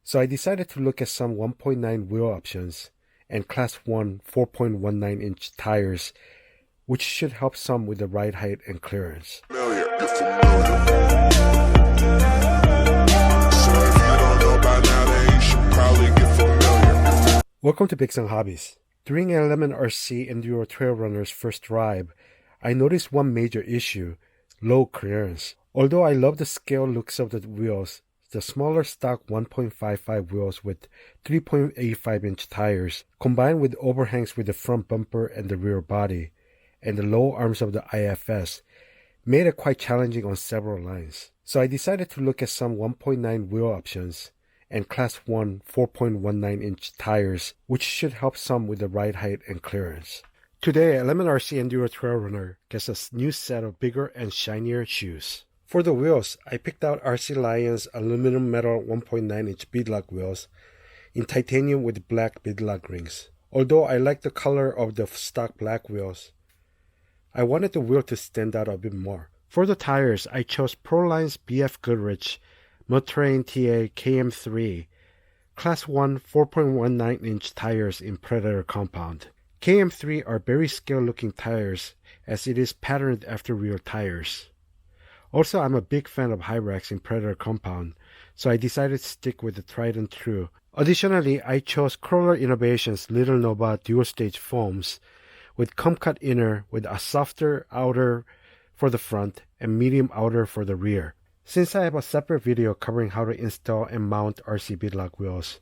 So I decided to look at some 1.9 wheel options and Class 1 4.19-inch tires, which should help some with the ride height and clearance. Welcome to Big Sun Hobbies. During Element RC Enduro Trailrunner's first ride, I noticed one major issue: low clearance. Although I love the scale looks of the wheels, the smaller stock 1.55 wheels with 3.85-inch tires, combined with overhangs with the front bumper and the rear body, and the low arms of the IFS, made it quite challenging on several lines. So I decided to look at some 1.9 wheel options and Class 1 4.19-inch tires, which should help some with the ride height and clearance. Today, Element RC Enduro Trailrunner gets a new set of bigger and shinier shoes. For the wheels, I picked out RCLIONS Aluminum Metal 1.9-inch Beadlock Wheels in titanium with black beadlock rings. Although I like the color of the stock black wheels, I wanted the wheel to stand out a bit more. For the tires, I chose Proline BFGoodrich Mud-Terrain T KM3 Class 1 4.19-inch tires in Predator compound. KM3 are very scale-looking tires as it is patterned after real tires. Also, I'm a big fan of Hyrax in Predator compound, so I decided to stick with the tried and true. Additionally, I chose Crawler Innovations Lil'Nova dual-stage foams with comb-cut inner with a softer outer for the front and medium outer for the rear. Since I have a separate video covering how to install and mount RC beadlock wheels,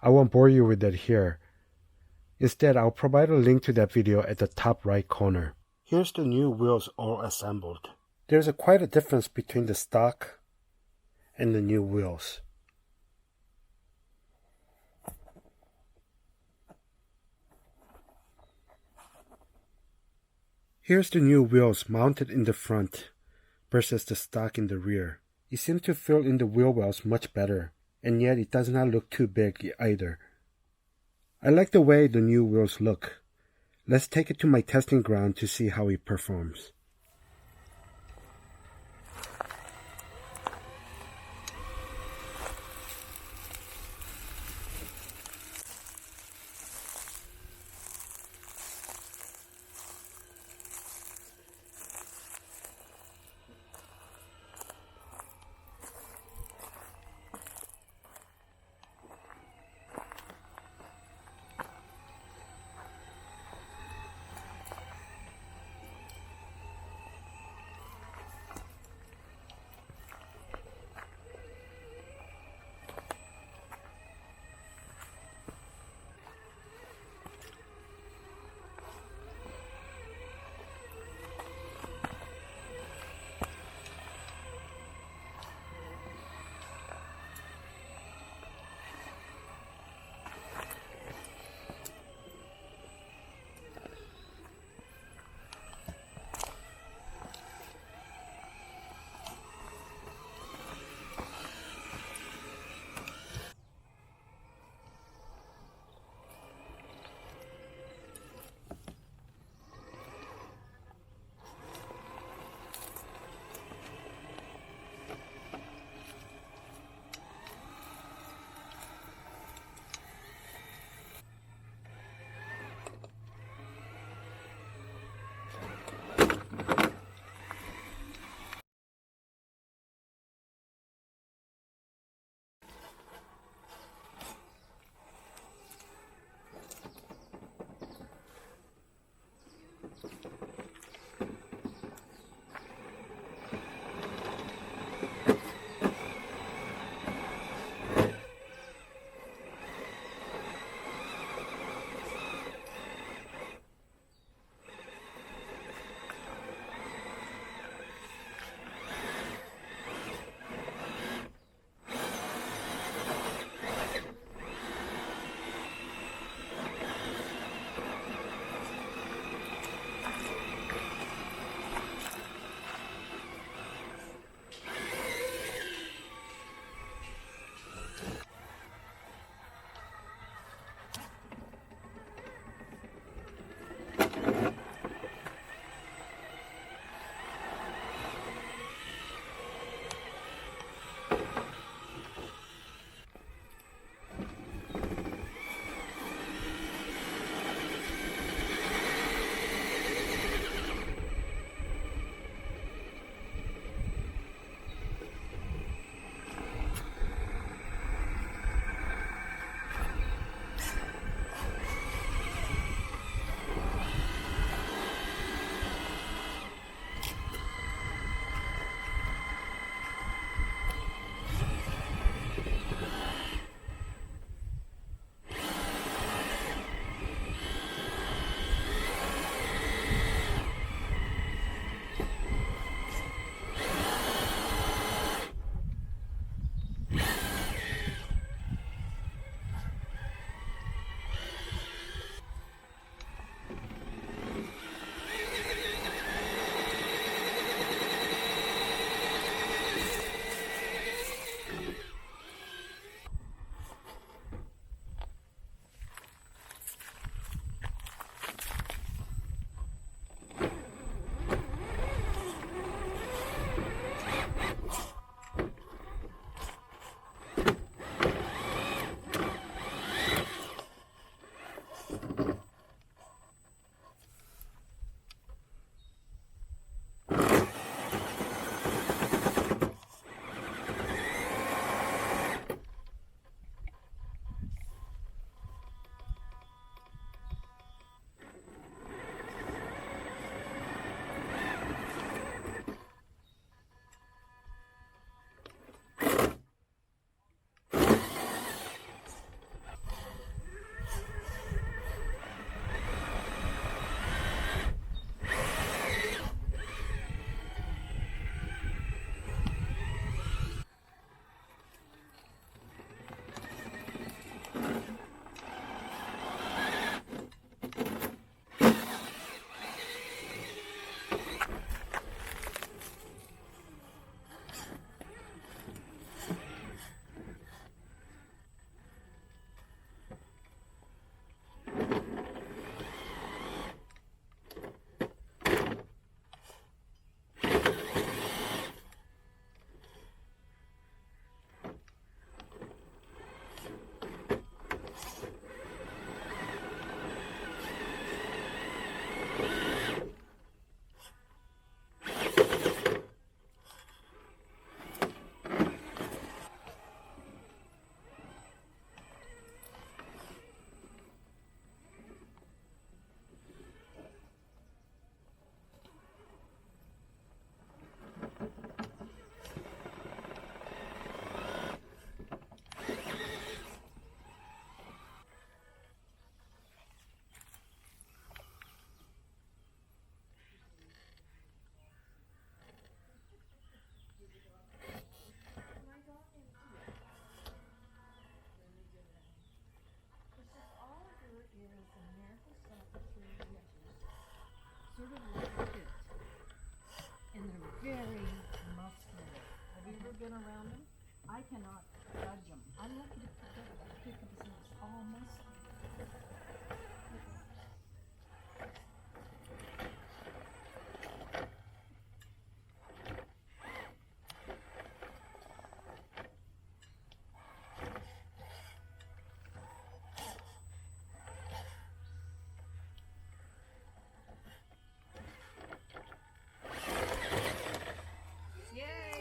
I won't bore you with that here. Instead, I'll provide a link to that video at the top right corner. Here's the new wheels all assembled. There's quite a difference between the stock and the new wheels. Here's the new wheels mounted in the front versus the stock in the rear. It seems to fill in the wheel wells much better, and yet it does not look too big either. I like the way the new wheels look. Let's take it to my testing ground to see how it performs.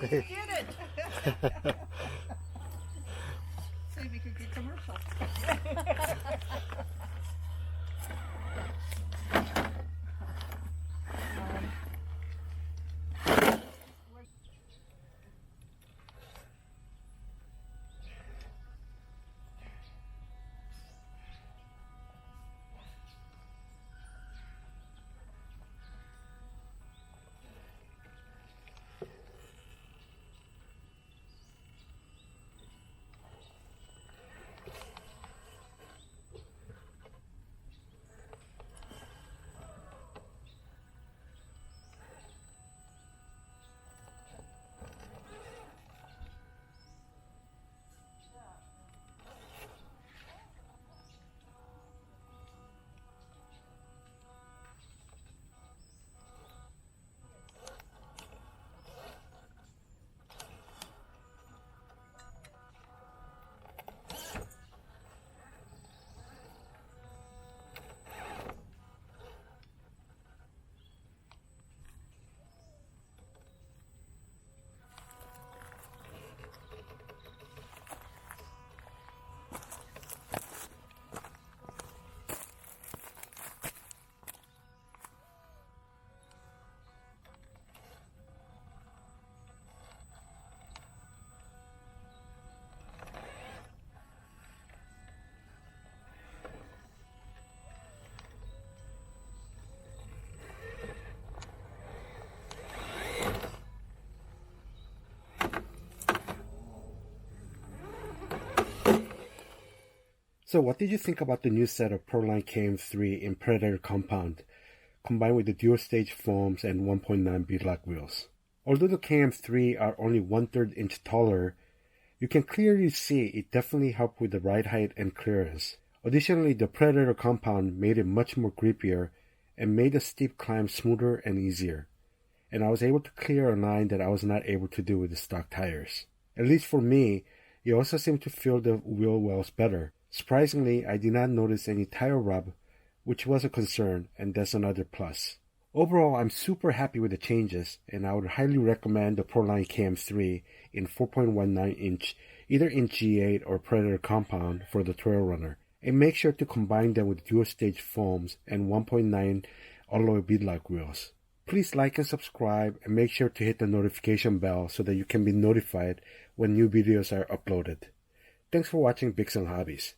You did it! See, we could get commercial. So what did you think about the new set of Proline KM3 in Predator compound, combined with the dual stage foams and 1.9 beadlock wheels? Although the KM3 are only 1/3 inch taller, you can clearly see it definitely helped with the ride height and clearance. Additionally, the Predator compound made it much more grippier and made the steep climb smoother and easier. And I was able to clear a line that I was not able to do with the stock tires. At least for me, it also seemed to feel the wheel wells better. Surprisingly, I did not notice any tire rub, which was a concern, and that's another plus. Overall, I'm super happy with the changes, and I would highly recommend the Proline KM3 in 4.19 inch, either in G8 or Predator compound for the Trailrunner. And make sure to combine them with dual stage foams and 1.9 alloy beadlock wheels. Please like and subscribe, and make sure to hit the notification bell so that you can be notified when new videos are uploaded. Thanks for watching Bigs and Hobbies.